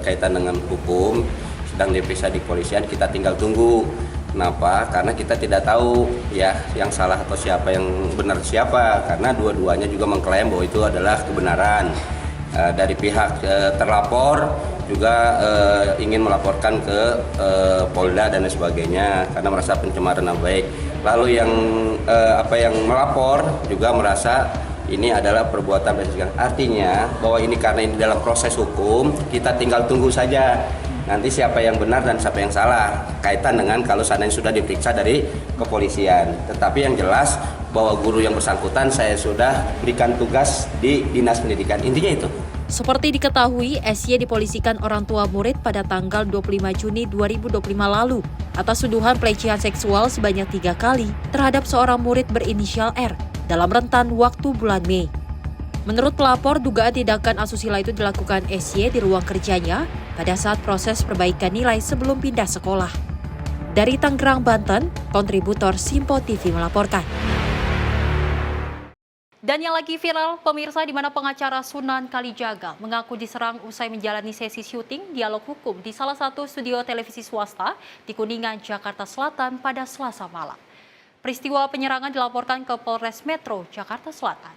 kaitan dengan hukum sedang diperiksa di kepolisian, kita tinggal tunggu. Kenapa? Karena kita tidak tahu ya yang salah atau siapa yang benar siapa, karena dua-duanya juga mengklaim bahwa itu adalah kebenaran. dari pihak terlapor juga ingin melaporkan ke Polda dan sebagainya karena merasa pencemaran nama baik. Lalu yang melapor juga merasa ini adalah perbuatan bersih. Artinya bahwa ini karena ini dalam proses hukum, kita tinggal tunggu saja nanti siapa yang benar dan siapa yang salah kaitan dengan kalau seandainya sudah diperiksa dari kepolisian. Tetapi yang jelas bahwa guru yang bersangkutan saya sudah berikan tugas di Dinas Pendidikan. Intinya itu. Seperti diketahui, SY dipolisikan orang tua murid pada tanggal 25 Juni 2025 lalu atas tuduhan pelecehan seksual sebanyak 3 kali terhadap seorang murid berinisial R dalam rentan waktu bulan Mei. Menurut pelapor, dugaan tindakan asusila itu dilakukan SY di ruang kerjanya pada saat proses perbaikan nilai sebelum pindah sekolah. Dari Tangerang, Banten, kontributor Simpo TV melaporkan. Dan yang lagi viral, pemirsa, di mana pengacara Sunan Kalijaga mengaku diserang usai menjalani sesi syuting dialog hukum di salah satu studio televisi swasta di Kuningan, Jakarta Selatan pada Selasa malam. Peristiwa penyerangan dilaporkan ke Polres Metro Jakarta Selatan.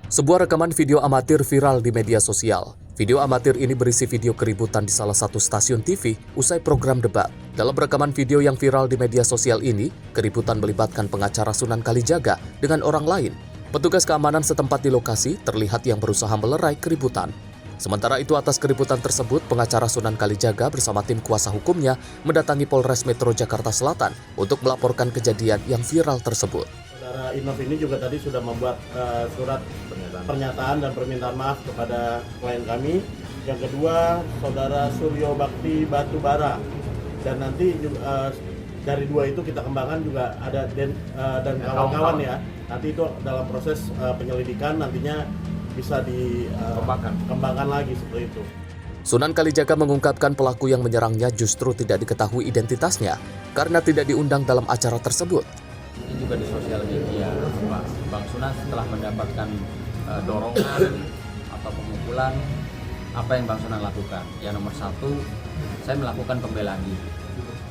Sebuah rekaman video amatir viral di media sosial. Video amatir ini berisi video keributan di salah satu stasiun TV usai program debat. Dalam rekaman video yang viral di media sosial ini, keributan melibatkan pengacara Sunan Kalijaga dengan orang lain. Petugas keamanan setempat di lokasi terlihat yang berusaha melerai keributan. Sementara itu, atas keributan tersebut, pengacara Sunan Kalijaga bersama tim kuasa hukumnya mendatangi Polres Metro Jakarta Selatan untuk melaporkan kejadian yang viral tersebut. Saudara Inov ini juga tadi sudah membuat surat pernyataan dan permintaan maaf kepada klien kami. Yang kedua, Saudara Suryo Bakti Batubara. Dan nanti dari dua itu kita kembangkan juga ada dan kawan-kawan ya. Nanti itu dalam proses penyelidikan nantinya bisa dikembangkan lagi seperti itu. Sunan Kalijaga mengungkapkan pelaku yang menyerangnya justru tidak diketahui identitasnya karena tidak diundang dalam acara tersebut. Ini juga di sosial media, Bang Sunan setelah mendapatkan dorongan atau pemukulan, apa yang Bang Sunan lakukan? Yang nomor satu, saya melakukan pembelaan diri.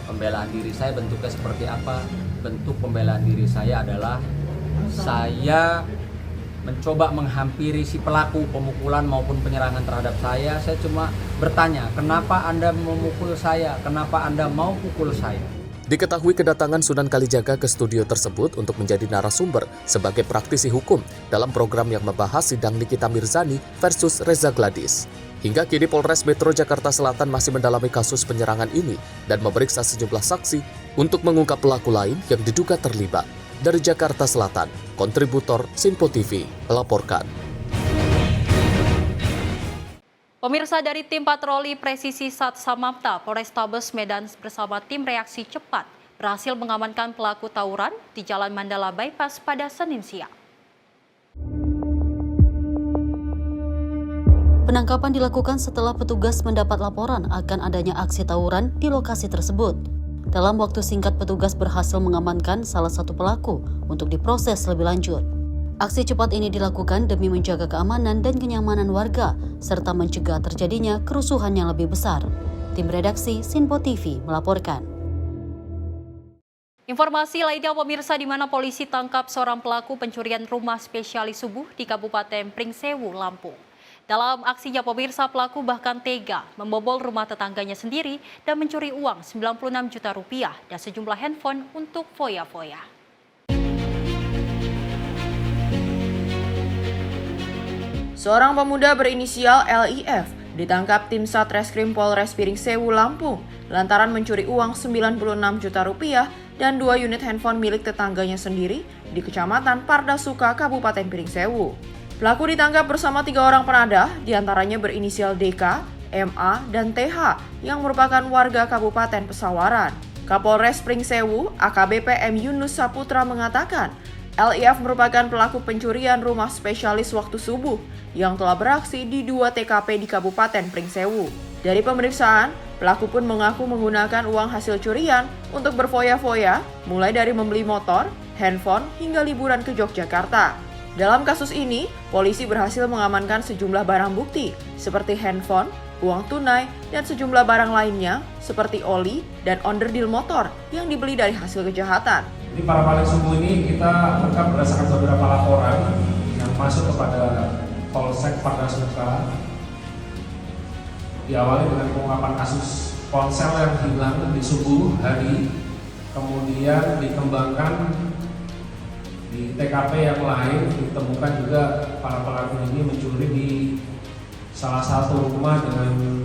Pembelaan diri saya bentuknya seperti apa? Bentuk pembelaan diri saya adalah saya mencoba menghampiri si pelaku pemukulan maupun penyerangan terhadap saya. Saya cuma bertanya, kenapa Anda memukul saya? Kenapa Anda mau pukul saya? Diketahui kedatangan Sunan Kalijaga ke studio tersebut untuk menjadi narasumber sebagai praktisi hukum dalam program yang membahas sidang Nikita Mirzani versus Reza Gladys. Hingga kini Polres Metro Jakarta Selatan masih mendalami kasus penyerangan ini dan memeriksa sejumlah saksi untuk mengungkap pelaku lain yang diduga terlibat. Dari Jakarta Selatan, kontributor Simpo TV melaporkan. Pemirsa, dari tim patroli presisi Sat Samapta, Polrestabes Medan bersama tim reaksi cepat berhasil mengamankan pelaku tawuran di Jalan Mandala Bypass pada Senin siang. Penangkapan dilakukan setelah petugas mendapat laporan akan adanya aksi tawuran di lokasi tersebut. Dalam waktu singkat, petugas berhasil mengamankan salah satu pelaku untuk diproses lebih lanjut. Aksi cepat ini dilakukan demi menjaga keamanan dan kenyamanan warga, serta mencegah terjadinya kerusuhan yang lebih besar. Tim redaksi Simpo TV melaporkan. Informasi lainnya, pemirsa, di mana polisi tangkap seorang pelaku pencurian rumah spesialis subuh di Kabupaten Pringsewu, Lampung. Dalam aksinya, pemirsa, pelaku bahkan tega membobol rumah tetangganya sendiri dan mencuri uang 96 juta rupiah dan sejumlah handphone untuk foya-foya. Seorang pemuda berinisial LIF ditangkap tim Satreskrim Polres Pringsewu, Lampung lantaran mencuri uang 96 juta rupiah dan 2 unit handphone milik tetangganya sendiri di Kecamatan Pardasuka, Kabupaten Pringsewu. Pelaku ditangkap bersama 3 orang penadah, diantaranya berinisial DK, MA, dan TH yang merupakan warga Kabupaten Pesawaran. Kapolres Pringsewu, AKBP M. Yunus Saputra mengatakan, LIF merupakan pelaku pencurian rumah spesialis waktu subuh yang telah beraksi di 2 TKP di Kabupaten Pringsewu. Dari pemeriksaan, pelaku pun mengaku menggunakan uang hasil curian untuk berfoya-foya, mulai dari membeli motor, handphone, hingga liburan ke Yogyakarta. Dalam kasus ini, polisi berhasil mengamankan sejumlah barang bukti seperti handphone, uang tunai, dan sejumlah barang lainnya seperti oli dan onderdil motor yang dibeli dari hasil kejahatan. Jadi pada paling subuh ini kita rekam berdasarkan beberapa laporan yang masuk kepada Polsek Pardasuka. Diawali dengan pengungkapan kasus ponsel yang hilang di subuh hari, kemudian dikembangkan di TKP yang lain, ditemukan juga para pelaku ini mencuri di salah satu rumah dengan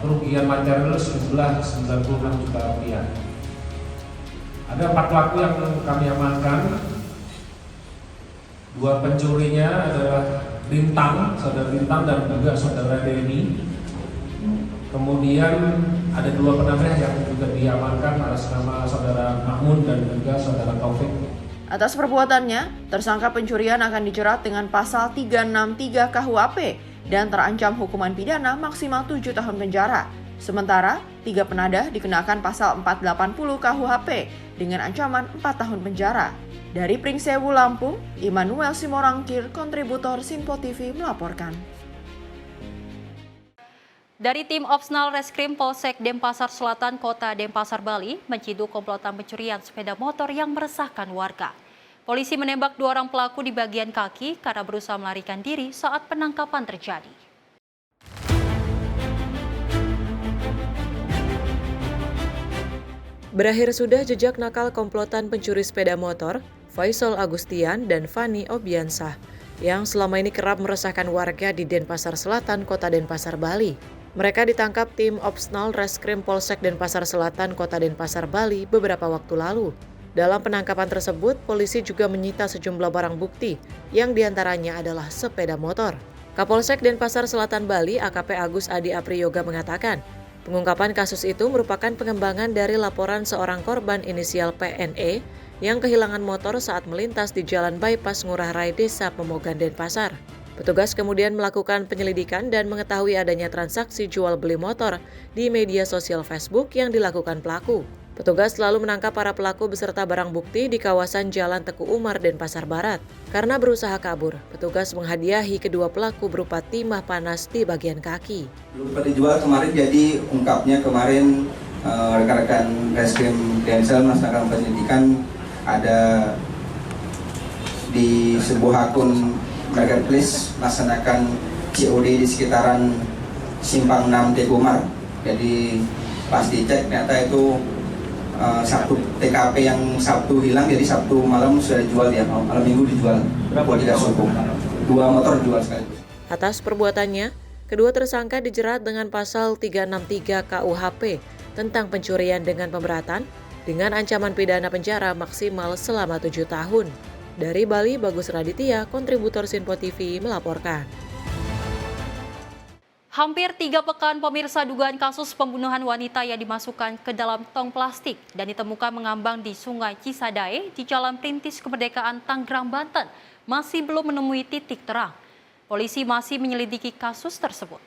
kerugian material sejumlah 96 juta rupiah. Ada 4 pelaku yang kami amankan. 2 pencurinya adalah saudara Lintang dan juga saudara Denny. Kemudian ada 2 penambah yang juga diamankan atas nama saudara Mahmud dan juga saudara Taufik. Atas perbuatannya, tersangka pencurian akan dijerat dengan pasal 363 KUHP dan terancam hukuman pidana maksimal 7 tahun penjara. Sementara, 3 penadah dikenakan pasal 480 KUHP dengan ancaman 4 tahun penjara. Dari Pringsewu, Lampung, Immanuel Simorangkir, kontributor Sinpo TV melaporkan. Dari tim Opsnal Reskrim Polsek Denpasar Selatan, Kota Denpasar, Bali, menciduk komplotan pencurian sepeda motor yang meresahkan warga. Polisi menembak 2 orang pelaku di bagian kaki karena berusaha melarikan diri saat penangkapan terjadi. Berakhir sudah jejak nakal komplotan pencuri sepeda motor, Faisal Agustian dan Fani Obiansah, yang selama ini kerap meresahkan warga di Denpasar Selatan, Kota Denpasar, Bali. Mereka ditangkap tim Opsnal Reskrim Polsek Denpasar Selatan, Kota Denpasar, Bali beberapa waktu lalu. Dalam penangkapan tersebut, polisi juga menyita sejumlah barang bukti, yang diantaranya adalah sepeda motor. Kapolsek Denpasar Selatan, Bali, AKP Agus Adi Apriyoga mengatakan, pengungkapan kasus itu merupakan pengembangan dari laporan seorang korban inisial PNE yang kehilangan motor saat melintas di Jalan Bypass Ngurah Rai, Desa Pemogan, Denpasar. Petugas kemudian melakukan penyelidikan dan mengetahui adanya transaksi jual beli motor di media sosial Facebook yang dilakukan pelaku. Petugas lalu menangkap para pelaku beserta barang bukti di kawasan Jalan Teku Umar, Denpasar Barat. Karena berusaha kabur, petugas menghadiahi kedua pelaku berupa timah panas di bagian kaki. Belum pada dijual kemarin, jadi ungkapnya kemarin rekan-rekan Reskrim Densel melaksanakan penyelidikan. Ada di sebuah akun marketplace melaksanakan COD di sekitaran Simpang 6 Teku Umar. Jadi pas dicek ternyata itu satu TKP yang Sabtu hilang, jadi Sabtu malam sudah dijual ya, malam Minggu dijual. Berapa tidak suku? 2 motor dijual sekaligus. Atas perbuatannya, kedua tersangka dijerat dengan pasal 363 KUHP tentang pencurian dengan pemberatan dengan ancaman pidana penjara maksimal selama 7 tahun. Dari Bali, Bagus Raditya, kontributor Sinpo TV melaporkan. Hampir 3 pekan pemirsa dugaan kasus pembunuhan wanita yang dimasukkan ke dalam tong plastik dan ditemukan mengambang di Sungai Cisadae di Jalan Perintis Kemerdekaan, Tangerang, Banten masih belum menemui titik terang. Polisi masih menyelidiki kasus tersebut.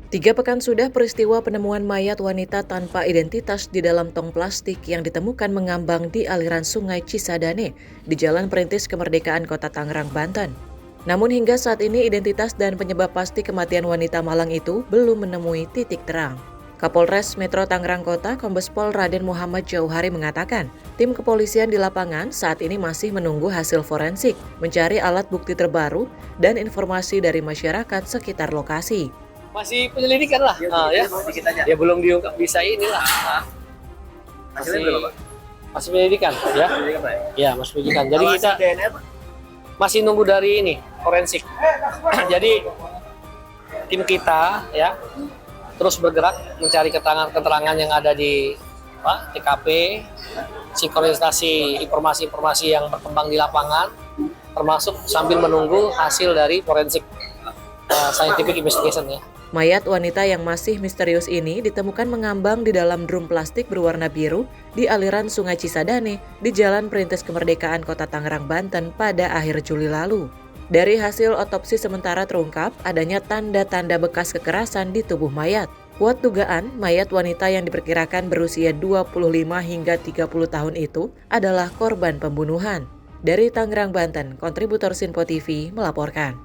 Tiga pekan sudah peristiwa penemuan mayat wanita tanpa identitas di dalam tong plastik yang ditemukan mengambang di aliran Sungai Cisadane di Jalan Perintis Kemerdekaan, Kota Tangerang, Banten. Namun hingga saat ini identitas dan penyebab pasti kematian wanita malang itu belum menemui titik terang. Kapolres Metro Tangerang Kota, Kombes Pol Raden Muhammad Jauhari mengatakan, tim kepolisian di lapangan saat ini masih menunggu hasil forensik, mencari alat bukti terbaru dan informasi dari masyarakat sekitar lokasi. Masih penyelidikan lah, ya belum diungkap bisa inilah. Masih penyelidikan, ya. Ya, masih penyelidikan. Jadi kita masih nunggu dari ini forensik. Jadi tim kita ya terus bergerak mencari keterangan yang ada di TKP, sinkronisasi informasi-informasi yang berkembang di lapangan, termasuk sambil menunggu hasil dari forensik scientific investigation ya. Mayat wanita yang masih misterius ini ditemukan mengambang di dalam drum plastik berwarna biru di aliran Sungai Cisadane di Jalan Perintis Kemerdekaan, Kota Tangerang, Banten pada akhir Juli lalu. Dari hasil otopsi sementara terungkap adanya tanda-tanda bekas kekerasan di tubuh mayat. Kuat dugaan mayat wanita yang diperkirakan berusia 25 hingga 30 tahun itu adalah korban pembunuhan. Dari Tangerang, Banten, kontributor Sinpo TV melaporkan.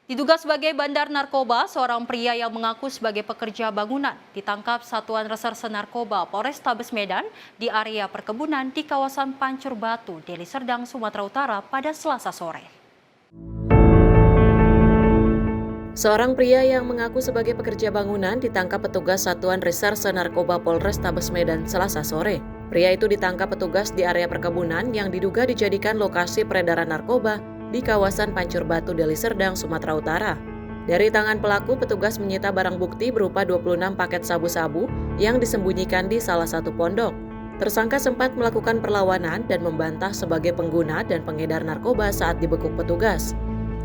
Diduga sebagai bandar narkoba, seorang pria yang mengaku sebagai pekerja bangunan ditangkap Satuan Reserse Narkoba Polrestabes Medan di area perkebunan di kawasan Pancur Batu, Deli Serdang, Sumatera Utara pada Selasa sore. Seorang pria yang mengaku sebagai pekerja bangunan ditangkap petugas Satuan Reserse Narkoba Polrestabes Medan Selasa sore. Pria itu ditangkap petugas di area perkebunan yang diduga dijadikan lokasi peredaran narkoba di kawasan Pancur Batu, Deli Serdang, Sumatera Utara. Dari tangan pelaku, petugas menyita barang bukti berupa 26 paket sabu-sabu yang disembunyikan di salah satu pondok. Tersangka sempat melakukan perlawanan dan membantah sebagai pengguna dan pengedar narkoba saat dibekuk petugas.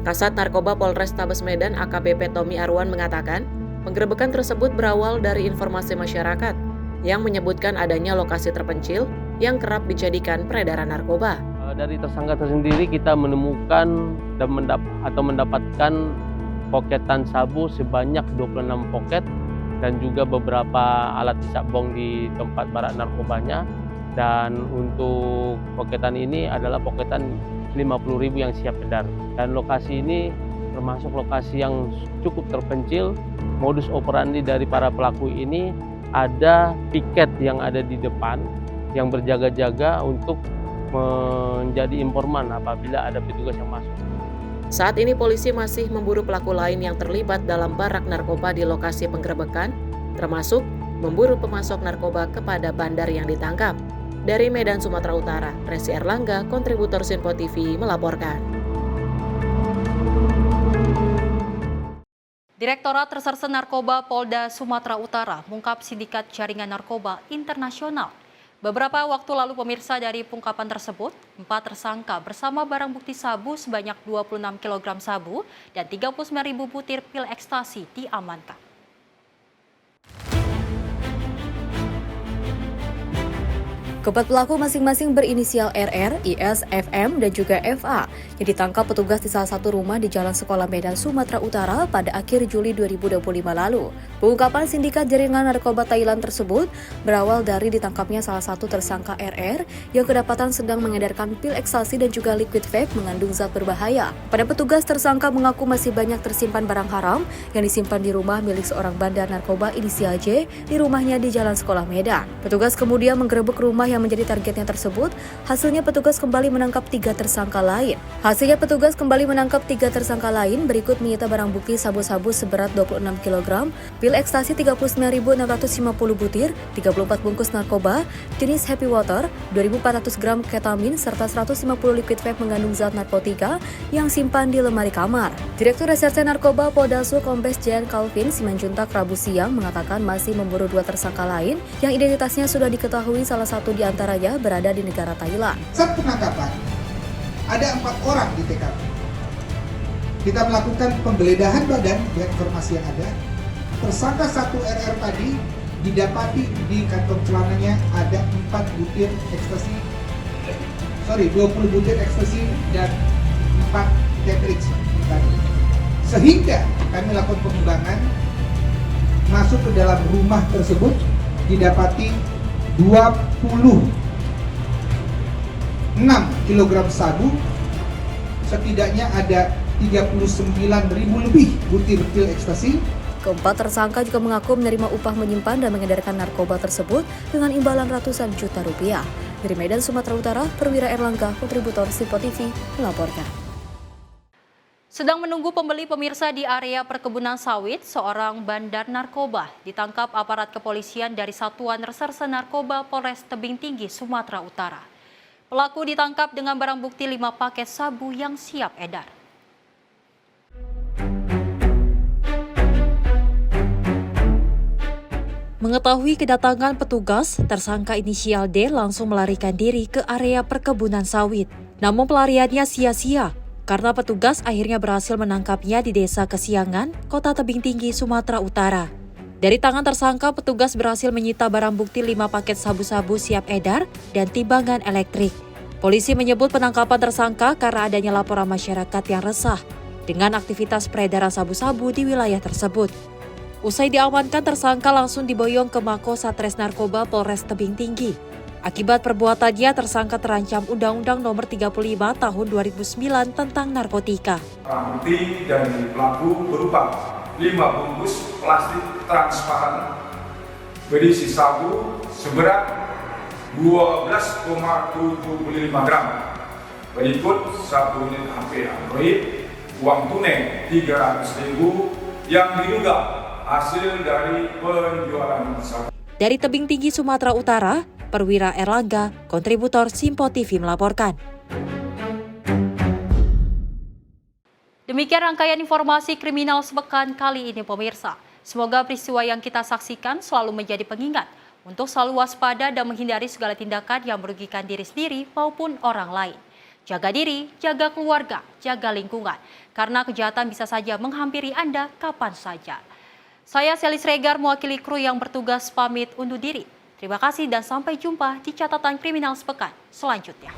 Kasat Narkoba Polrestabes Medan AKBP Tommy Arwan mengatakan, penggerebekan tersebut berawal dari informasi masyarakat yang menyebutkan adanya lokasi terpencil yang kerap dijadikan peredaran narkoba. Dari tersangka tersendiri kita menemukan dan mendapatkan poketan sabu sebanyak 26 poket dan juga beberapa alat hisap bong di tempat barak narkobanya. Dan untuk poketan ini adalah poketan 50.000 yang siap edar. Dan lokasi ini termasuk lokasi yang cukup terpencil. Modus operandi dari para pelaku ini ada piket yang ada di depan yang berjaga-jaga untuk menjadi informan apabila ada petugas yang masuk. Saat ini polisi masih memburu pelaku lain yang terlibat dalam barak narkoba di lokasi penggerebekan, termasuk memburu pemasok narkoba kepada bandar yang ditangkap. Dari Medan, Sumatera Utara, Resi Erlangga, kontributor Sinpo TV melaporkan. Direktorat Reserse Narkoba Polda Sumatera Utara mengungkap sindikat jaringan narkoba internasional. Beberapa waktu lalu pemirsa, dari pengungkapan tersebut, 4 tersangka bersama barang bukti sabu sebanyak 26 kg sabu dan 39.000 butir pil ekstasi diamankan. Keempat pelaku masing-masing berinisial RR, IS, FM, dan juga FA yang ditangkap petugas di salah satu rumah di Jalan Sekolah Medan, Sumatera Utara pada akhir Juli 2025 lalu. Pengungkapan sindikat jaringan narkoba Thailand tersebut berawal dari ditangkapnya salah satu tersangka RR yang kedapatan sedang mengedarkan pil ekstasi dan juga liquid vape mengandung zat berbahaya. Pada petugas, tersangka mengaku masih banyak tersimpan barang haram yang disimpan di rumah milik seorang bandar narkoba inisial J di rumahnya di Jalan Sekolah Medan. Petugas kemudian menggerebek rumah yang menjadi targetnya tersebut. Hasilnya petugas kembali menangkap 3 tersangka lain. Berikut menyita barang bukti sabu-sabu seberat 26 kg, pil ekstasi 39.650 butir, 34 bungkus narkoba jenis Happy Water, 2.400 gram ketamin, serta 150 liquid vape mengandung zat narkotika yang simpan di lemari kamar. Direktur Reserse Narkoba Polda Su Kombes Jan Calvin Simanjuntak Rabu siang mengatakan masih memburu 2 tersangka lain yang identitasnya sudah diketahui, salah satu di antaranya berada di negara Thailand. Saat penangkapan, ada 4 orang di TKP. Kita melakukan penggeledahan badan dengan informasi yang ada. Tersangka 1 RR tadi didapati di kantong celananya ada 20 butir ekstasi dan 4 cartridge. Sehingga kami lakukan pengembangan, masuk ke dalam rumah tersebut didapati 26 kg sabu, setidaknya ada 39.000 lebih butir pil ekstasi. Keempat tersangka juga mengaku menerima upah menyimpan dan mengedarkan narkoba tersebut dengan imbalan ratusan juta rupiah. Dari Medan, Sumatera Utara, Perwira Erlangga, kontributor Sinpo TV melaporkan. Sedang menunggu pembeli, pemirsa, di area perkebunan sawit, seorang bandar narkoba ditangkap aparat kepolisian dari Satuan Reserse Narkoba Polres Tebing Tinggi, Sumatera Utara. Pelaku ditangkap dengan barang bukti 5 paket sabu yang siap edar. Mengetahui kedatangan petugas, tersangka inisial D langsung melarikan diri ke area perkebunan sawit. Namun pelariannya sia-sia karena petugas akhirnya berhasil menangkapnya di Desa Kesiangan, Kota Tebing Tinggi, Sumatera Utara. Dari tangan tersangka, petugas berhasil menyita barang bukti 5 paket sabu-sabu siap edar dan timbangan elektrik. Polisi menyebut penangkapan tersangka karena adanya laporan masyarakat yang resah dengan aktivitas peredaran sabu-sabu di wilayah tersebut. Usai diamankan, tersangka langsung diboyong ke Mako Satres Narkoba Polres Tebing Tinggi. Akibat perbuatannya, tersangka terancam Undang-Undang Nomor 35 Tahun 2009 tentang narkotika. Barang bukti dari pelaku berupa 5 bungkus plastik transparan berisi sabu seberat 12,75 gram, berikut 1 unit HP Android, uang tunai 300.000 yang diduga hasil dari penjualan sabu. Dari Tebing Tinggi, Sumatera Utara, Perwira Erlangga, kontributor Simpo TV melaporkan. Demikian rangkaian informasi kriminal sepekan kali ini pemirsa. Semoga peristiwa yang kita saksikan selalu menjadi pengingat untuk selalu waspada dan menghindari segala tindakan yang merugikan diri sendiri maupun orang lain. Jaga diri, jaga keluarga, jaga lingkungan, karena kejahatan bisa saja menghampiri Anda kapan saja. Saya Selis Regar mewakili kru yang bertugas pamit undur diri. Terima kasih dan sampai jumpa di catatan kriminal sepekan selanjutnya.